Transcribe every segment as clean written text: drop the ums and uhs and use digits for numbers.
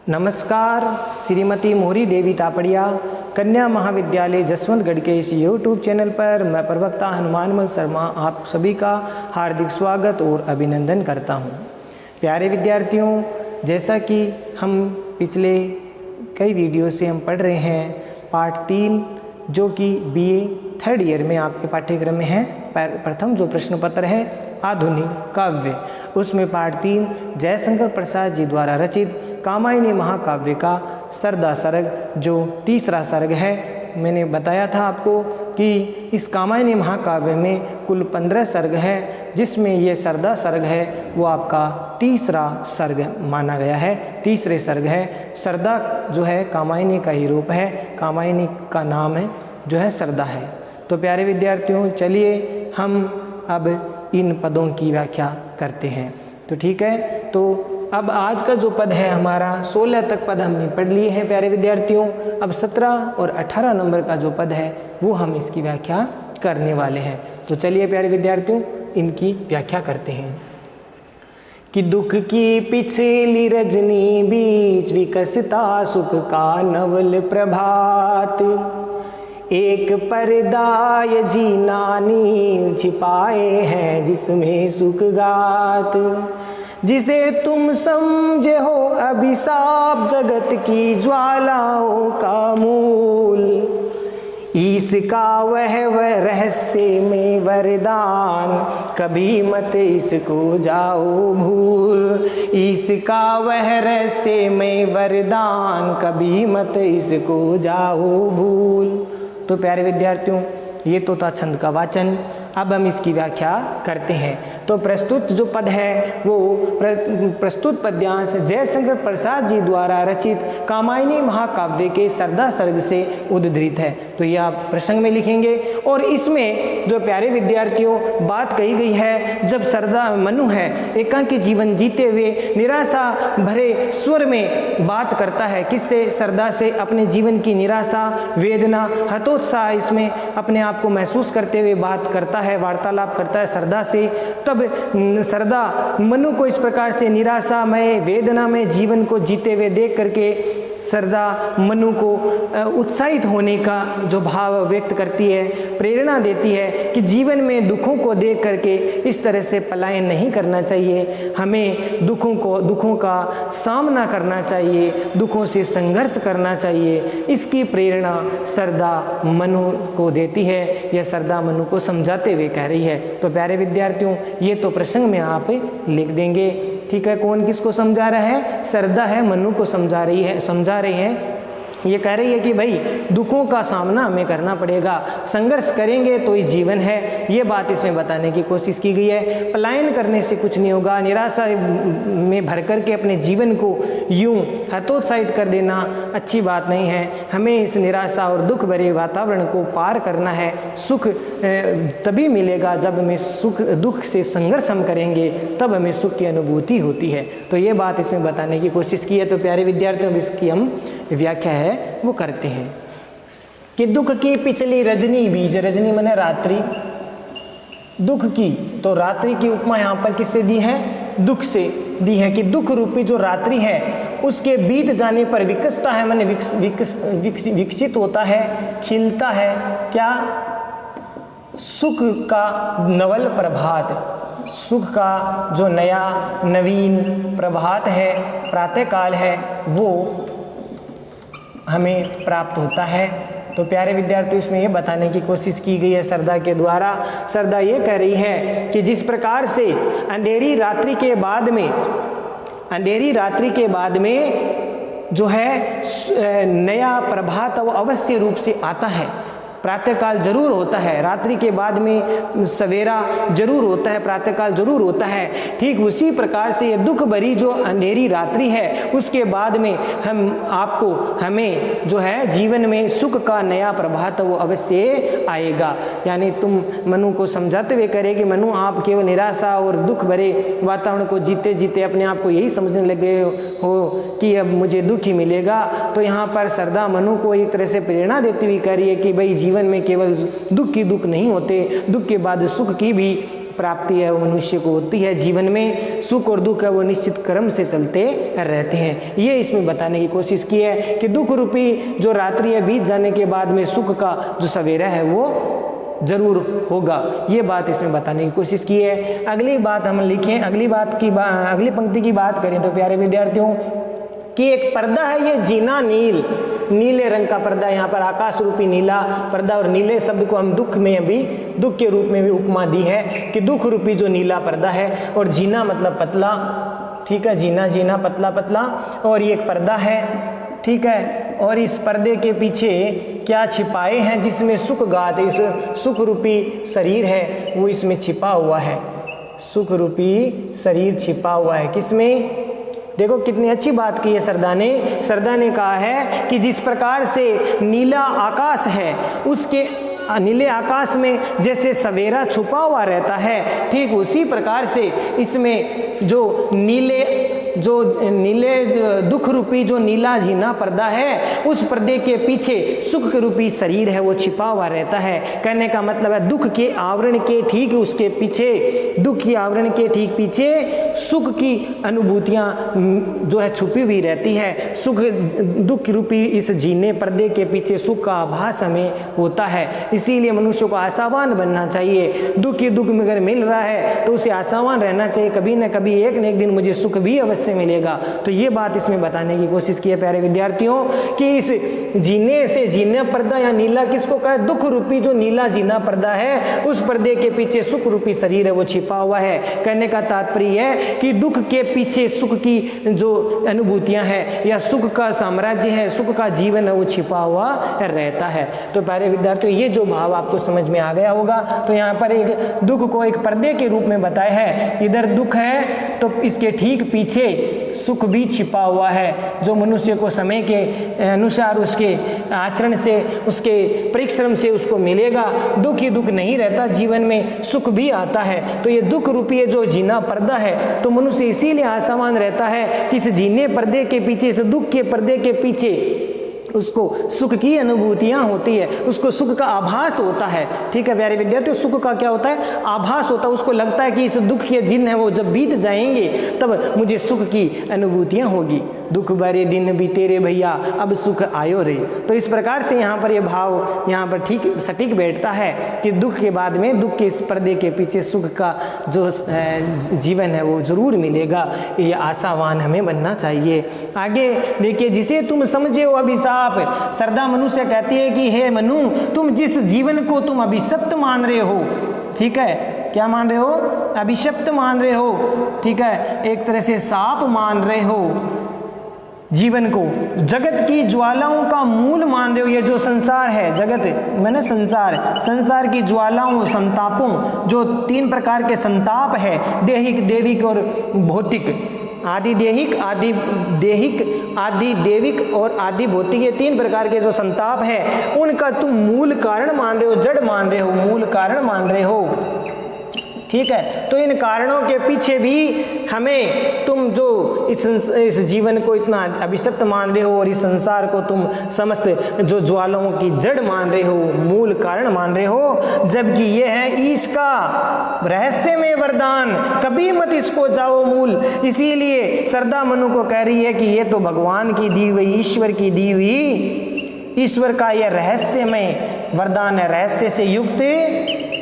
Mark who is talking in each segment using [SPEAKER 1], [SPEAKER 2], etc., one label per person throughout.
[SPEAKER 1] नमस्कार। श्रीमती मोहरी देवी तापड़िया कन्या महाविद्यालय जसवंतगढ़ के इस यूट्यूब चैनल पर मैं प्रवक्ता हनुमानमल शर्मा आप सभी का हार्दिक स्वागत और अभिनंदन करता हूं। प्यारे विद्यार्थियों, जैसा कि हम पिछले कई वीडियो से हम पढ़ रहे हैं पार्ट 3 जो कि BA थर्ड ईयर में आपके पाठ्यक्रम में है। प्रथम जो प्रश्न पत्र है आधुनिक काव्य, उसमें पार्ट 3 जयशंकर प्रसाद जी द्वारा रचित कामायनी महाकाव्य का सरदा सर्ग जो तीसरा सर्ग है। मैंने बताया था आपको कि इस कामायनी महाकाव्य में कुल 15 सर्ग है, जिसमें ये सरदा सर्ग है वो आपका तीसरा सर्ग माना गया है। तीसरे सर्ग है। सरदा जो है कामायनी का ही रूप है, कामायनी का नाम है जो है सरदा है। तो प्यारे विद्यार्थियों, चलिए हम अब इन पदों की व्याख्या करते हैं। तो ठीक है, तो अब आज का जो पद है हमारा 16 तक पद हमने पढ़ लिए हैं प्यारे विद्यार्थियों। अब 17 और 18 नंबर का जो पद है वो हम इसकी व्याख्या करने वाले हैं। तो चलिए प्यारे विद्यार्थियों इनकी व्याख्या करते हैं। कि दुख की पिछली रजनी बीच विकसता सुख का नवल प्रभात, एक पर्दाय जीना नील छिपाए हैं जिसमें सुख गात, जिसे तुम समझे हो अभिशाप जगत की ज्वालाओं का मूल, इसका वह रहस्य में वरदान कभी मत इसको जाओ भूल, इसका वह रहस्य में वरदान कभी मत इसको जाओ भूल। तो प्यारे विद्यार्थियों, ये तो था छंद का वाचन। अब हम इसकी व्याख्या करते हैं। तो प्रस्तुत जो पद है वो प्रस्तुत पद्यांश जयशंकर प्रसाद जी द्वारा रचित कामायनी महाकाव्य के सरदा सर्ग से उद्धृत है। तो ये आप प्रसंग में लिखेंगे। और इसमें जो प्यारे विद्यार्थियों बात कही गई है, जब सरदा मनु है एकांकी जीवन जीते हुए निराशा भरे स्वर में बात करता है, किससे? सरदा से। अपने जीवन की निराशा, वेदना, हतोत्साह इसमें अपने आप को महसूस करते हुए बात करता है, वार्तालाप करता है सरदा से। तब सरदा मनु को इस प्रकार से निराशा में, वेदना में जीवन को जीते हुए देख करके सरदा मनु को उत्साहित होने का जो भाव व्यक्त करती है, प्रेरणा देती है कि जीवन में दुखों को देख करके इस तरह से पलायन नहीं करना चाहिए, हमें दुखों का सामना करना चाहिए, दुखों से संघर्ष करना चाहिए। इसकी प्रेरणा सरदा मनु को देती है, यह सरदा मनु को समझाते हुए कह रही है। तो प्यारे विद्यार्थियों, ये तो प्रसंग में आप लिख देंगे। ठीक है, कौन किसको समझा रहा है? सरदा है मनु को समझा रही हैं। ये कह रही है कि भाई दुखों का सामना हमें करना पड़ेगा, संघर्ष करेंगे तो ही जीवन है। ये बात इसमें बताने की कोशिश की गई है। पलायन करने से कुछ नहीं होगा, निराशा में भर करके अपने जीवन को यूं हतोत्साहित कर देना अच्छी बात नहीं है। हमें इस निराशा और दुख भरे वातावरण को पार करना है। सुख तभी मिलेगा जब हमें दुख से संघर्ष हम करेंगे, तब हमें सुख की अनुभूति होती है। तो ये बात इसमें बताने की कोशिश की है। तो प्यारे विद्यार्थियों, इसकी हम व्याख्या है वो करते हैं कि दुख की पिछली रजनी बीज, रजनी माने रात्रि, दुख की, तो रात्रि की उपमा यहाँ पर किससे दी है? दुख से दी है कि दुख रूपी जो रात्रि है उसके बीत जाने पर विकसता है, माने विकसित होता है, खिलता है क्या? सुख का नवल प्रभात, सुख का जो नया नवीन प्रभात है, प्रातःकाल है, वो हमें प्राप्त होता है। तो प्यारे विद्यार्थियों, इसमें ये बताने की कोशिश की गई है सरदा के द्वारा। सरदा ये कह रही है कि जिस प्रकार से अंधेरी रात्रि के बाद में जो है नया प्रभात वो अवश्य रूप से आता है। प्रातःकाल जरूर होता है, रात्रि के बाद में सवेरा जरूर होता है, प्रातःकाल जरूर होता है। ठीक उसी प्रकार से ये दुख भरी जो अंधेरी रात्रि है उसके बाद में हमें जो है जीवन में सुख का नया प्रभात वो अवश्य आएगा। यानी तुम मनु को समझाते हुए करे कि मनु, आप केवल निराशा और दुख भरे वातावरण को जीते जीते अपने आप को यही समझने लगे हो कि अब मुझे दुख ही मिलेगा। तो यहाँ पर सरदा मनु को एक तरह से प्रेरणा देती हुई कह रही है कि भाई जीवन में केवल दुख ही दुख नहीं होते, दुख के बाद सुख की भी प्राप्ति है वो मनुष्य को होती है। जीवन में सुख और दुख है वो निश्चित क्रम से चलते रहते हैं। ये इसमें बताने की कोशिश की है कि दुख रूपी जो रात्रि है बीत जाने के बाद में सुख का जो सवेरा है वो जरूर होगा। ये बात इसमें बताने की कोशिश की है। अगली बात हम लिखें, अगली पंक्ति की बात करें तो प्यारे विद्यार्थियों कि एक पर्दा है ये जीना नीले रंग का पर्दा, यहाँ पर आकाश रूपी नीला पर्दा, और नीले शब्द को हम दुख के रूप में भी उपमा दी है कि दुख रूपी जो नीला पर्दा है, और जीना मतलब पतला, ठीक है, जीना पतला, और ये एक पर्दा है, ठीक है। और इस पर्दे के पीछे क्या छिपाए हैं, जिसमें सुख गात, इस सुख रूपी शरीर है वो इसमें छिपा हुआ है, सुख रूपी शरीर छिपा हुआ है। किसमें? देखो कितनी अच्छी बात की है सरदा ने कहा है कि जिस प्रकार से नीला आकाश है, उसके नीले आकाश में जैसे सवेरा छुपा हुआ रहता है, ठीक उसी प्रकार से इसमें जो नीले दुख रूपी जो नीला जीना पर्दा है, उस पर्दे के पीछे सुख रूपी शरीर है वो छिपा हुआ रहता है। कहने का मतलब है दुख के आवरण के ठीक उसके पीछे, दुख के आवरण के ठीक पीछे सुख की अनुभूतियां जो है छुपी हुई रहती है। दुख रूपी इस जीने पर्दे के पीछे सुख का आभास हमें होता है। इसीलिए मनुष्य को आशावान बनना चाहिए। दुख ही दुख में अगर मिल रहा है तो उसे आशावान रहना चाहिए, कभी न कभी एक न एक दिन मुझे सुख भी अवश्य मिलेगा। तो ये बात इसमें बताने की कोशिश की है प्यारे विद्यार्थियों कि इस जीना पर्दा या नीला किसको कहा है? दुख रूपी जो नीला जीना पर्दा है, उस पर्दे के पीछे सुख रूपी शरीर है वो छिपा हुआ है। कहने का तात्पर्य है कि दुख के पीछे सुख की जो अनुभूतियां हैं या सुख का साम्राज्य है, सुख का जीवन है वो छिपा हुआ रहता है। तो प्यारे विद्यार्थियों ये जो भाव आपको समझ में आ गया होगा। तो यहाँ पर एक दुख को एक पर्दे के रूप में बताया है। इधर दुख है तो इसके ठीक पीछे सुख भी छिपा हुआ है, जो मनुष्य को समय के अनुसार उसके आचरण से, उसके परिश्रम से उसको मिलेगा। दुख ही दुख नहीं रहता, जीवन में सुख भी आता है। तो ये दुख रूपी जो जीना पर्दा है, तो मनुष्य इसीलिए आशावान रहता है कि इस जीने पर्दे के पीछे, इस दुख के पर्दे के पीछे उसको सुख की अनुभूतियां होती है, उसको सुख का आभास होता है। ठीक है प्यारे विद्यार्थियों, सुख का क्या होता है? आभास होता है। उसको लगता है कि इस दुख के दिन है वो जब बीत जाएंगे तब मुझे सुख की अनुभूतियां होगी। दुख भरे दिन भी तेरे भैया अब सुख आयो रे। तो इस प्रकार से यहाँ पर ये भाव यहाँ पर ठीक सटीक बैठता है कि दुख के बाद में, दुख के इस पर्दे के पीछे सुख का जो जीवन है वो जरूर मिलेगा। ये आशावान हमें बनना चाहिए। आगे देखिए, जिसे तुम समझे हो अभिशाप, सरदा मनु से कहती है कि हे मनु, तुम जिस जीवन को तुम अभिशप्त मान रहे हो, ठीक है, क्या मान रहे हो? अभिशप्त मान रहे हो, ठीक है, एक तरह से साप मान रहे हो जीवन को, जगत की ज्वालाओं का मूल मान रहे हो। ये जो संसार है, जगत मैंने संसार की ज्वालाओं, संतापों, जो 3 प्रकार के संताप है, देहिक, देविक और भौतिक, आदि देहिक, आदि देविक और आदि भौतिक, ये 3 प्रकार के जो संताप है उनका तुम मूल कारण मान रहे हो, जड़ मान रहे हो, मूल कारण मान रहे हो। ठीक है, तो इन कारणों के पीछे भी हमें, तुम जो इस जीवन को इतना अभिशप्त मान रहे हो और इस संसार को तुम समस्त जो ज्वालाओं की जड़ मान रहे हो, मूल कारण मान रहे हो, जबकि ये है ईश का रहस्यमय वरदान, कभी मत इसको जाओ मूल। इसीलिए सरदा मनु को कह रही है कि ये तो भगवान की दी हुई, ईश्वर की दी हुई, ईश्वर का यह रहस्यमय वरदान है, रहस्य से युक्त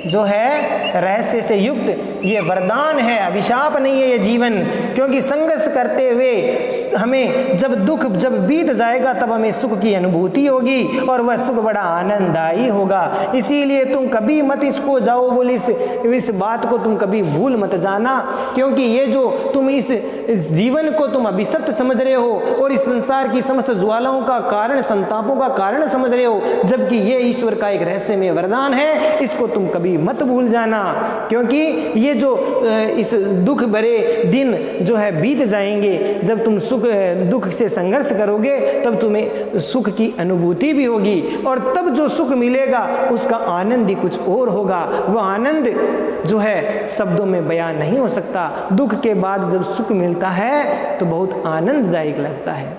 [SPEAKER 1] जो है, रहस्य से युक्त ये वरदान है, अभिशाप नहीं है ये जीवन। क्योंकि संघर्ष करते हुए हमें जब बीत जाएगा तब हमें सुख की अनुभूति होगी और वह सुख बड़ा आनंददायी होगा। इसीलिए तुम कभी मत इसको जाओ बोले, इस बात को तुम कभी भूल मत जाना। क्योंकि ये जो तुम इस जीवन को तुम अभिशप्त समझ रहे हो और इस संसार की समस्त ज्वालाओं का कारण, संतापों का कारण समझ रहे हो, जबकि ये ईश्वर का एक रहस्यमय वरदान है, इसको तुम कभी मत भूल जाना। क्योंकि ये जो इस दुख भरे दिन जो है बीत जाएंगे, जब तुम दुख से संघर्ष करोगे तब तुम्हें सुख की अनुभूति भी होगी और तब जो सुख मिलेगा उसका आनंद ही कुछ और होगा। वह आनंद जो है शब्दों में बयान नहीं हो सकता। दुख के बाद जब सुख मिलता है तो बहुत आनंददायक लगता है।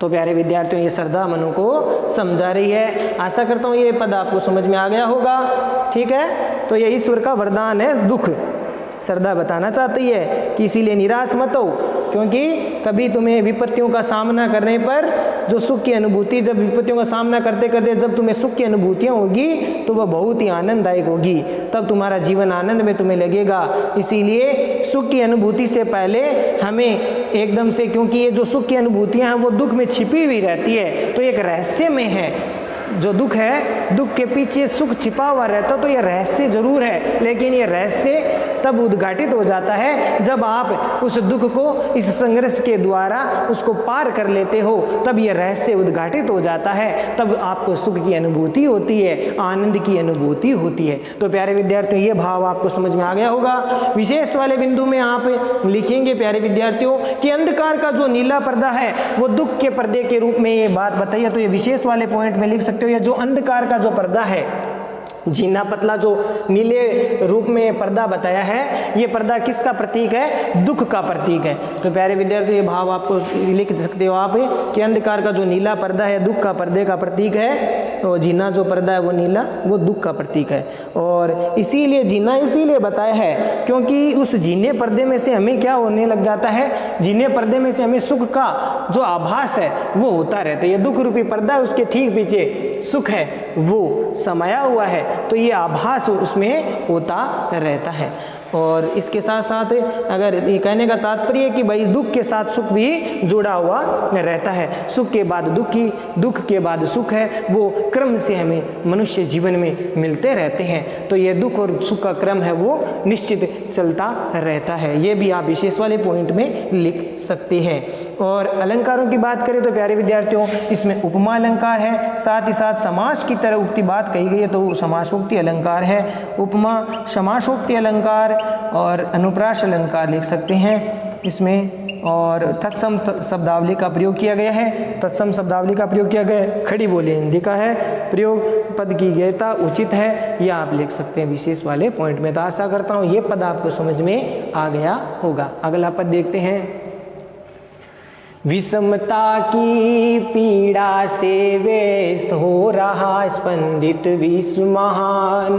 [SPEAKER 1] तो प्यारे विद्यार्थियों, ये सरदा मनु को समझा रही है। आशा करता हूँ ये पद आपको समझ में आ गया होगा। ठीक है, तो ये ईश्वर का वरदान है दुख। श्रद्धा बताना चाहती है कि इसीलिए निराश मत हो, क्योंकि कभी तुम्हें विपत्तियों का सामना करने पर जो सुख की अनुभूति, जब विपत्तियों का सामना करते करते जब तुम्हें सुख की अनुभूतियाँ होगी तो वह बहुत ही आनंददायक होगी, तब तुम्हारा जीवन आनंद में तुम्हें लगेगा। इसीलिए सुख की अनुभूति से पहले हमें एकदम से, क्योंकि ये जो सुख की अनुभूतियाँ हैं वो दुख में छिपी हुई रहती है, तो एक रहस्य में है। जो दुख है, दुख के पीछे सुख छिपा हुआ रहता, तो ये रहस्य जरूर है, लेकिन ये रहस्य तब उद्घाटित हो जाता है जब आप उस दुख को इस संघर्ष के द्वारा उसको पार कर लेते हो, तब ये रहस्य उद्घाटित हो जाता है, तब आपको सुख की अनुभूति होती है, आनंद की अनुभूति होती है। तो प्यारे विद्यार्थियों, ये भाव आपको समझ में आ गया होगा। विशेष वाले बिंदु में आप लिखेंगे प्यारे विद्यार्थियों कि अंधकार का जो नीला पर्दा है वो दुख के पर्दे के रूप में ये बात बताइए, तो ये विशेष वाले पॉइंट में लिख सकते हो। या जो अंधकार का जो पर्दा है, जीना पतला जो नीले रूप में पर्दा बताया है, ये पर्दा किसका प्रतीक है? दुख का प्रतीक है। तो प्यारे विद्यार्थी, ये भाव आपको लिख सकते हो आप कि अंधकार का जो नीला पर्दा है दुख का पर्दे का प्रतीक है, और जीना जो पर्दा है वो नीला, वो दुख का प्रतीक है। और इसीलिए जीना इसीलिए बताया है क्योंकि उस जीने पर्दे में से हमें क्या होने लग जाता है, जीने पर्दे में से हमें सुख का जो आभास है वो होता रहता है। ये दुख रूपी पर्दा, उसके ठीक पीछे सुख है वो समाया हुआ है, तो ये आभास उसमें होता रहता है। और इसके साथ साथ अगर ये कहने का तात्पर्य है कि भाई दुख के साथ सुख भी जुड़ा हुआ रहता है, सुख के बाद दुखी, दुख के बाद सुख है, वो क्रम से हमें मनुष्य जीवन में मिलते रहते हैं। तो ये दुख और सुख का क्रम है वो निश्चित चलता रहता है, ये भी आप विशेष वाले पॉइंट में लिख सकते हैं। और अलंकारों की बात करें तो प्यारे विद्यार्थियों, इसमें उपमा अलंकार है, साथ ही साथ समास की तरह उक्ति बात कही गई है तो समासोक्ति अलंकार है। उपमा, समासोक्ति अलंकार और अनुप्रास अलंकार लिख सकते हैं इसमें। और तत्सम शब्दावली का प्रयोग किया गया है, तत्सम शब्दावली का प्रयोग किया गया है। खड़ी बोली हिंदी का है, प्रयोग पद की गयता उचित है, यह आप लिख सकते हैं विशेष वाले पॉइंट में। तो आशा करता हूँ ये पद आपको समझ में आ गया होगा। अगला पद देखते हैं। विषमता की पीड़ा से व्यस्त हो रहा स्पंदित विश्व महान,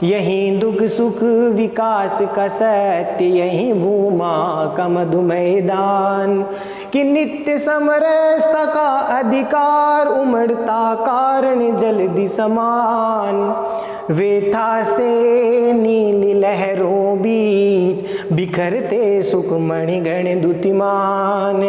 [SPEAKER 1] यही दुख सुख विकास का सत्य, यही भूमा का मधु मैदान, कि नित्य समरसता का अधिकार उमड़ता कारण जल्दी समान, वेथा से नीली लहरों बीच बिखरते सुख मणिगण दुतिमान,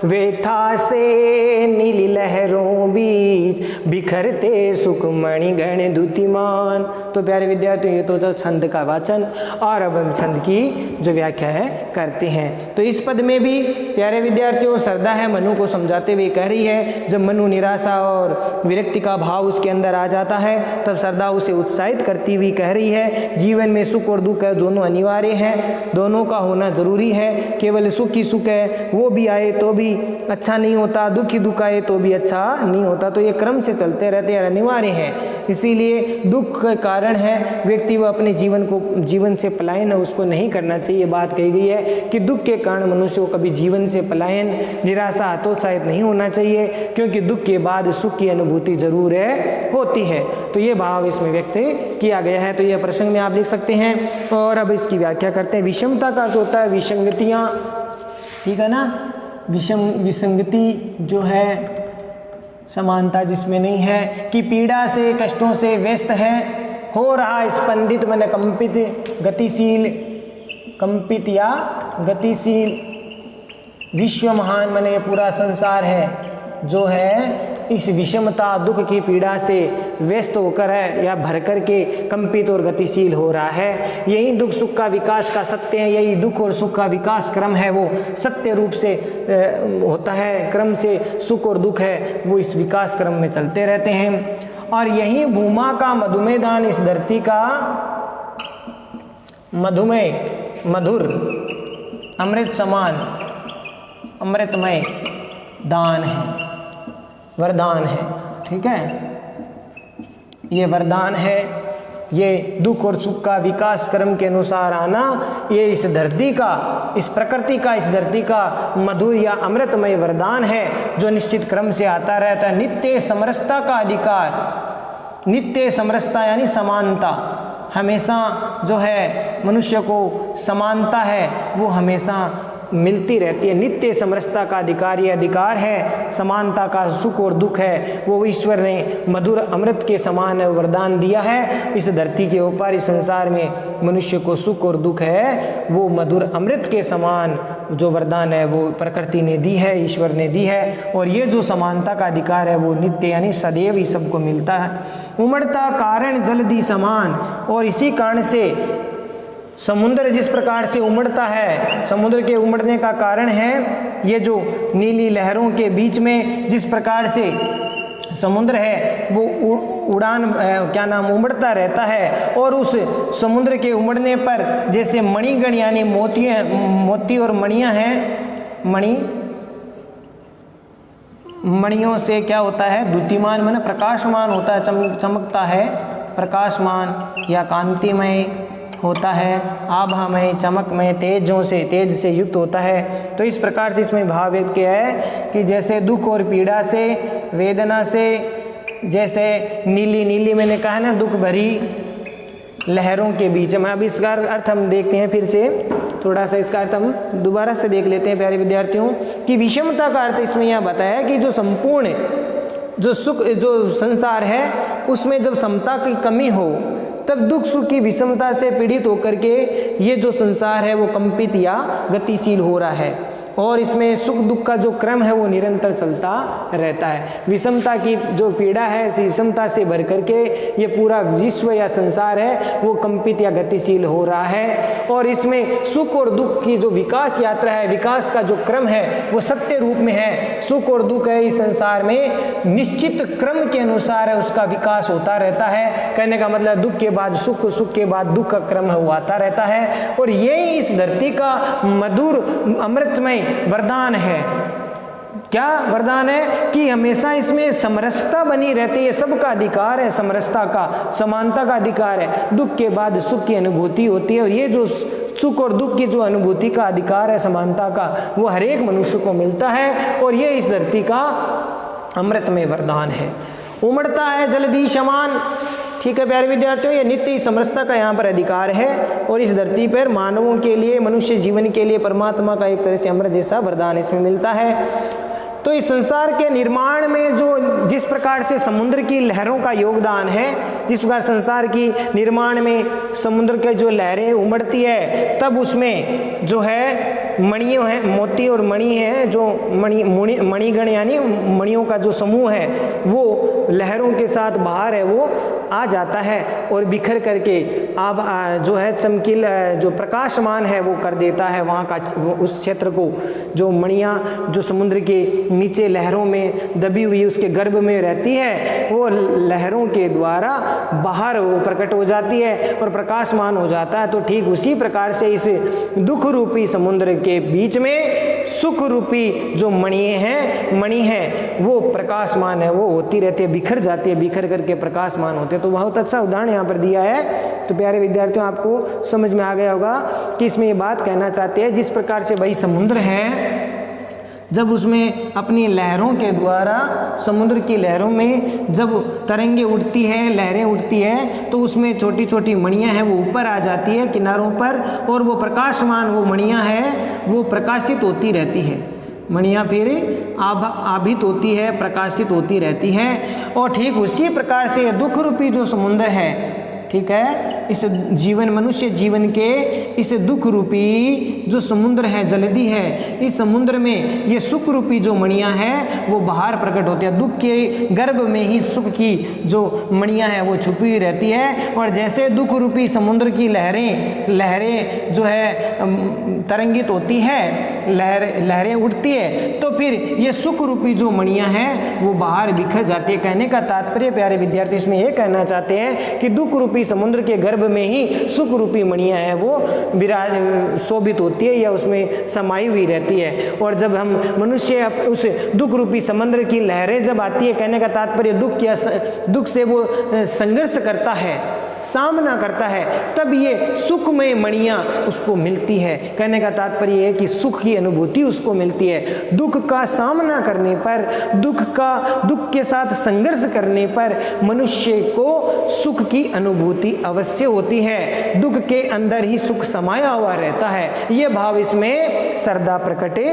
[SPEAKER 1] वेथा से नीली लहरों बीच बिखरते सुख मणिगण दुतिमान। तो प्यारे विद्यार्थियों, ये तो छंद का वाचन और अब हम छंद की जो व्याख्या है करते हैं। तो इस पद में भी प्यारे विद्यार्थियों श्रद्धा है मनु को समझाते हुए कह रही है, जब मनु निराशा और विरक्ति का भाव उसके अंदर आ जाता है तब श्रद्धा उसे उत्साहित करती हुई कह रही है, जीवन में सुख और दुख है दोनों अनिवार्य हैं, दोनों का होना जरूरी है। केवल सुख ही सुख है वो भी आए तो भी अच्छा नहीं होता, दुख ही दुख आए तो भी अच्छा नहीं होता, तो ये क्रम से चलते रहते हैं, अनिवार्य हैं। इसीलिए दुख का कारण है व्यक्ति वो अपने जीवन से पलायन उसको नहीं करना चाहिए। बात कही गई है कि दुख के कारण मनुष्य को कभी जीवन से पलायन, निराशा, हतोत्साहित नहीं होना चाहिए, क्योंकि दुख के बाद सुख की अनुभूति जरूर है होती है। तो ये भाव इसमें व्यक्त किया गया है, तो ये प्रसंग में आप लिख सकते हैं। और अब इसकी व्याख्या करते हैं। विषमता का अर्थ होता है विसंगतियाँ, ठीक है ना। विसंगति जो है समानता जिसमें नहीं है, कि पीड़ा से कष्टों से व्यस्त है, हो रहा स्पंदित मन कंपित, गतिशील, कंपित या गतिशील, विश्व महान मन ये पूरा संसार है जो है इस विषमता दुख की पीड़ा से व्यस्त होकर है या भर कर के कंपित और गतिशील हो रहा है। यही दुख सुख का विकास का सत्य है, यही दुख और सुख का विकास क्रम है वो सत्य रूप से होता है, क्रम से सुख और दुख है वो इस विकास क्रम में चलते रहते हैं। और यही भूमा का मधुमेह दान, इस धरती का मधुमेह मधुर अमृत समान अमृतमय दान है, वरदान है, ठीक है। ये वरदान है, ये दुख और सुख का विकास क्रम के अनुसार आना, ये इस धरती का, इस प्रकृति का, इस धरती का मधुर या अमृतमय वरदान है जो निश्चित क्रम से आता रहता है। नित्य समरसता का अधिकार, नित्य समरसता यानी समानता, हमेशा जो है मनुष्य को समानता है वो हमेशा मिलती रहती है। नित्य समरसता का अधिकार ये अधिकार है, समानता का सुख और दुख है वो ईश्वर ने मधुर अमृत के समान वरदान दिया है। इस धरती के ऊपर इस संसार में मनुष्य को सुख और दुख है वो मधुर अमृत के समान जो वरदान है वो प्रकृति ने दी है, ईश्वर ने दी है। और ये जो समानता का अधिकार है वो नित्य यानी सदैव ही सबको मिलता है। उमड़ता कारण जलधि समान, और इसी कारण से समुद्र जिस प्रकार से उमड़ता है, समुद्र के उमड़ने का कारण है ये जो नीली लहरों के बीच में जिस प्रकार से समुद्र है वो उमड़ता रहता है। और उस समुद्र के उमड़ने पर जैसे मणिगण यानी मोती और मणियाँ हैं, मणियों से क्या होता है, द्युतिमान माने प्रकाशमान होता है, चमकता है, प्रकाशमान या कांतिमय होता है, आभामय, चमकमय, तेज से युक्त होता है। तो इस प्रकार से इसमें भाव व्यक्त किया है कि जैसे दुख और पीड़ा से, वेदना से, जैसे नीली मैंने कहा ना दुख भरी लहरों के बीच में। अब इसका अर्थ हम देखते हैं फिर से, थोड़ा सा इसका अर्थ हम दोबारा से देख लेते हैं प्यारे विद्यार्थियों कि विषमता का अर्थ इसमें यह बताया कि जो संपूर्ण जो सुख जो संसार है उसमें जब समता की कमी हो तब दुख सुख की विषमता से पीड़ित होकर के ये जो संसार है वो कंपित या गतिशील हो रहा है। और इसमें सुख दुख का जो क्रम है वो निरंतर चलता रहता है। विषमता की जो पीड़ा है इस विषमता से भर करके ये पूरा विश्व या संसार है वो कंपित या गतिशील हो रहा है। और इसमें सुख और दुख की जो विकास यात्रा है, विकास का जो क्रम है वो सत्य रूप में है। सुख और दुख है इस संसार में निश्चित क्रम के अनुसार है उसका विकास होता रहता है। कहने का मतलब दुख के बाद सुख, सुख के बाद दुख का क्रम है वो आता रहता है। और यही इस धरती का मधुर अमृतमय वरदान है। क्या वरदान है कि हमेशा इसमें समरसता बनी रहती है, सबका अधिकार है, समरसता का, समानता का अधिकार है। दुख के बाद सुख की अनुभूति होती है और ये जो सुख और दुख की जो अनुभूति का अधिकार है, समानता का, वो हर एक मनुष्य को मिलता है और ये इस धरती का अमृतमय वरदान है। उमड़ता है जलधि समान, ठीक है प्यारे विद्यार्थियों, ये नित्य समरसता का यहाँ पर अधिकार है और इस धरती पर मानवों के लिए, मनुष्य जीवन के लिए परमात्मा का एक तरह से अमृत जैसा वरदान इसमें मिलता है। तो इस संसार के निर्माण में जो जिस प्रकार से समुद्र की लहरों का योगदान है, जिस प्रकार संसार की निर्माण में समुद्र के जो लहरें उमड़ती है तब उसमें जो है मणियों है, मोती और मणि है, जो मणिगण यानी मणियों का जो समूह है वो लहरों के साथ बाहर है वो आ जाता है और बिखर करके अब जो है चमकील जो प्रकाशमान है वो कर देता है वहाँ का उस क्षेत्र को। जो मणियाँ जो समुद्र के नीचे लहरों में दबी हुई उसके गर्भ में रहती है वो लहरों के द्वारा बाहर वो प्रकट हो जाती है और प्रकाशमान हो जाता है। तो ठीक उसी प्रकार से इस दुख रूपी समुद्र के बीच में सुख रूपी जो मणि है वो प्रकाशमान है, वो होती रहती है, बिखर जाती है, बिखर करके प्रकाशमान होते हैं। तो बहुत अच्छा उदाहरण यहाँ पर दिया है। तो प्यारे विद्यार्थियों आपको समझ में आ गया होगा कि इसमें ये बात कहना चाहते हैं जिस प्रकार से भाई समुद्र है जब उसमें अपनी लहरों के द्वारा समुद्र की लहरों में जब तरंगे उठती है, लहरें उठती है तो उसमें छोटी छोटी मणियाँ हैं वो ऊपर आ जाती है किनारों पर और वो प्रकाशमान वो मणियाँ हैं वो प्रकाशित होती रहती है। मणियाँ फिर आभित होती है, प्रकाशित होती रहती है। और ठीक उसी प्रकार से दुख रूपी जो समुद्र है, ठीक है, इस जीवन मनुष्य जीवन के इस दुख रूपी जो समुद्र है, जलधि है, इस समुद्र में ये सुख रूपी जो मणियाँ हैं वो बाहर प्रकट होती है। दुख के गर्भ में ही सुख की जो मणियाँ हैं वो छुपी हुई रहती है। और जैसे दुख रूपी समुद्र की लहरें जो है तरंगित होती है, लहरें उठती है तो फिर ये सुख रूपी जो मणियाँ हैं वो बाहर बिखर जाती है। कहने का तात्पर्य प्यारे विद्यार्थी इसमें ये कहना चाहते हैं कि दुख रूपी समुद्र के गर्भ में ही सुख रूपी मणियाँ हैं वो शोभित होती है या उसमें समाई हुई रहती है। और जब हम मनुष्य उस दुख रूपी समुद्र की लहरें जब आती है, कहने का तात्पर्य दुख से वो संघर्ष करता है, सामना करता है, तब ये सुखमय मणियाँ उसको मिलती है। कहने का तात्पर्य है कि सुख की अनुभूति उसको मिलती है। दुख का सामना करने पर, दुख के साथ संघर्ष करने पर मनुष्य को सुख की अनुभूति अवश्य होती है। दुख के अंदर ही सुख समाया हुआ रहता है। ये भाव इसमें श्रद्धा प्रकटे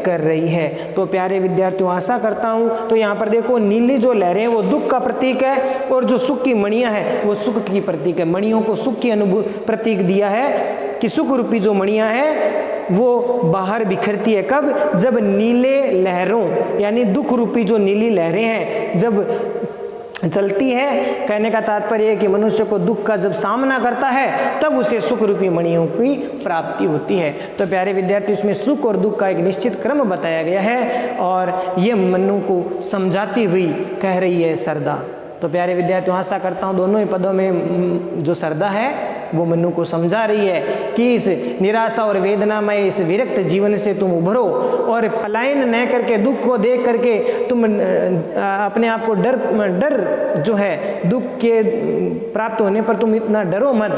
[SPEAKER 1] कर रही है। तो प्यारे विद्यार्थियों, आशा करता हूं, तो यहाँ पर देखो नीली जो लहरें वो दुख का प्रतीक है और जो सुख की मणियां हैं वो सुख की प्रतीक है। मणियों को सुख की प्रतीक दिया है कि सुख रूपी जो मणियां हैं वो बाहर बिखरती है। कब? जब नीले लहरों यानी दुख रूपी जो नीली लहरें हैं जब चलती है। कहने का तात्पर्य है कि मनुष्य को दुख का जब सामना करता है तब उसे सुख रूपी मणियों की प्राप्ति होती है। तो प्यारे विद्यार्थी, इसमें सुख और दुख का एक निश्चित क्रम बताया गया है और ये मनु को समझाती हुई कह रही है श्रद्धा। तो प्यारे विद्यार्थियों, आशा करता हूँ दोनों ही पदों में जो श्रद्धा है वो मनु को समझा रही है कि इस निराशा और वेदनामय इस विरक्त जीवन से तुम उभरो और पलायन न करके, दुख को देख करके तुम अपने आप को डर जो है दुख के प्राप्त होने पर तुम इतना डरो मत,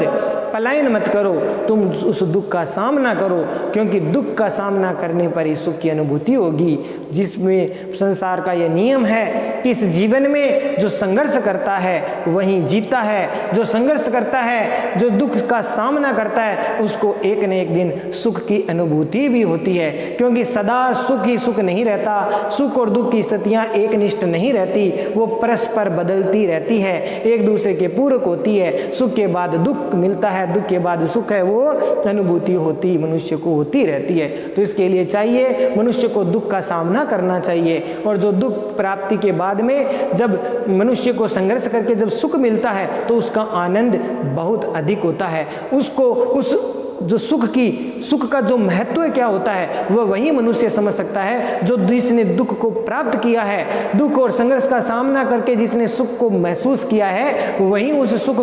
[SPEAKER 1] पलायन मत करो, तुम उस दुख का सामना करो, क्योंकि दुख का सामना करने पर ही सुख की अनुभूति होगी। जिसमें संसार का यह नियम है कि इस जीवन में जो संघर्ष करता है वही जीता है। जो संघर्ष करता है, जो दुख का सामना करता है, उसको एक न एक दिन सुख की अनुभूति भी होती है। क्योंकि सदा सुख ही सुख नहीं रहता, सुख और दुख की स्थितियां एक निष्ठ नहीं रहती, वो परस्पर बदलती रहती है, एक दूसरे के पूरक होती है। सुख के बाद दुख मिलता है, दुख के बाद सुख है, वो अनुभूति होती मनुष्य को होती रहती है। तो इसके लिए चाहिए मनुष्य को दुख का सामना करना चाहिए और जो दुख प्राप्ति के बाद में जब मनुष्य को संघर्ष करके जब सुख मिलता है तो उसका आनंद बहुत अधिक होता है। उसको उस जो सुख का जो महत्व क्या होता है वह वही मनुष्य समझ सकता है जो जिसने दुख को प्राप्त किया है। दुख और संघर्ष का सामना करके जिसने सुख को महसूस किया है वही उस सुख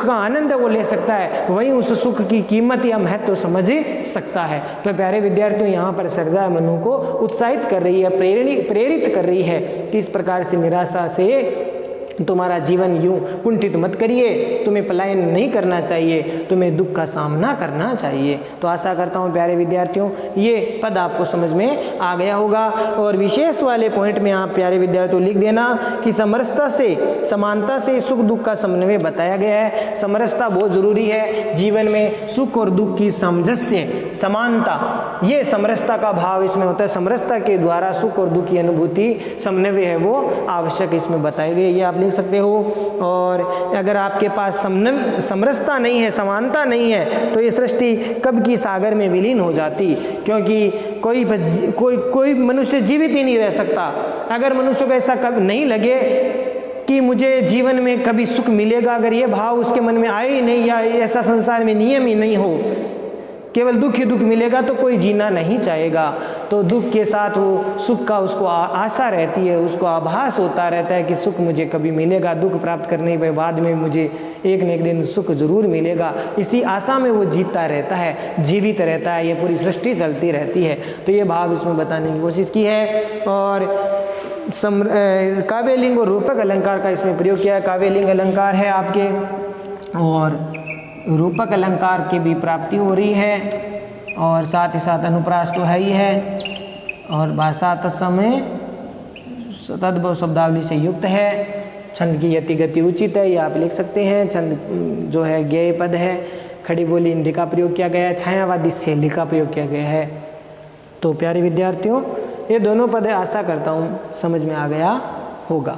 [SPEAKER 1] का आनंद वो ले सकता है, वही उस सुख की कीमत या महत्व समझ सकता है। तो प्यारे विद्यार्थियों, यहाँ पर श्रद्धा मनु को उत्साहित कर रही है, प्रेरित कर रही है कि इस प्रकार से निराशा से तुम्हारा जीवन यूं कुंठित मत करिए, तुम्हें पलायन नहीं करना चाहिए, तुम्हें दुख का सामना करना चाहिए। तो आशा करता हूं प्यारे विद्यार्थियों ये पद आपको समझ में आ गया होगा। और विशेष वाले पॉइंट में आप प्यारे विद्यार्थियों लिख देना कि समरसता से, समानता से सुख दुख का समन्वय बताया गया है। समरसता बहुत जरूरी है जीवन में, सुख और दुख की सामंजस्य, समानता, ये समरसता का भाव इसमें होता है। समरसता के द्वारा सुख और दुख की अनुभूति, समन्वय है वो आवश्यक इसमें बताए गए, ये आप लिख सकते हो। और अगर आपके पास समरसता नहीं है, समानता नहीं है, तो ये सृष्टि कब की सागर में विलीन हो जाती, क्योंकि कोई मनुष्य जीवित ही नहीं रह सकता। अगर मनुष्य को ऐसा कब नहीं लगे कि मुझे जीवन में कभी सुख मिलेगा, अगर ये भाव उसके मन में आए ही नहीं या ऐसा संसार में नियम ही नहीं हो, केवल दुख ही दुख मिलेगा, तो कोई जीना नहीं चाहेगा। तो दुख के साथ वो सुख का उसको आशा रहती है, उसको आभास होता रहता है कि सुख मुझे कभी मिलेगा, दुख प्राप्त करने के बाद में मुझे एक न एक दिन सुख जरूर मिलेगा। इसी आशा में वो जीता रहता है, जीवित रहता है, ये पूरी सृष्टि चलती रहती है। तो ये भाव इसमें बताने की कोशिश की है। और काव्यलिंग और रूपक अलंकार का इसमें प्रयोग किया है। काव्यलिंग अलंकार है आपके और रूपक अलंकार की भी प्राप्ति हो रही है और साथ ही साथ अनुप्रास तो है ही है और भाषा तत्समय तद्भव शब्दावली से युक्त है। छंद की यति गति उचित है, ये आप लिख सकते हैं। छंद जो है ज्ञेय पद है, खड़ी बोली इंधि का प्रयोग किया गया है, छायावादी शैली का प्रयोग किया गया है। तो प्यारे विद्यार्थियों ये दोनों पद आशा करता हूँ समझ में आ गया होगा।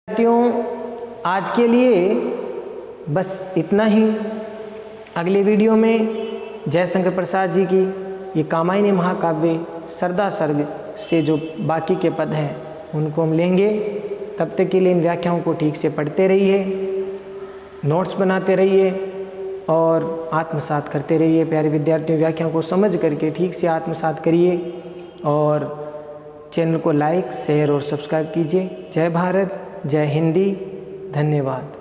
[SPEAKER 1] विद्यार्थियों आज के लिए बस इतना ही। अगले वीडियो में जयशंकर प्रसाद जी की ये कामायनी महाकाव्य श्रद्धा सर्ग से जो बाकी के पद हैं उनको हम लेंगे। तब तक के लिए इन व्याख्याओं को ठीक से पढ़ते रहिए, नोट्स बनाते रहिए और आत्मसात करते रहिए। प्यारे विद्यार्थियों व्याख्याओं को समझ करके ठीक से आत्मसात करिए और चैनल को लाइक शेयर और सब्सक्राइब कीजिए। जय भारत, जय हिंदी, धन्यवाद।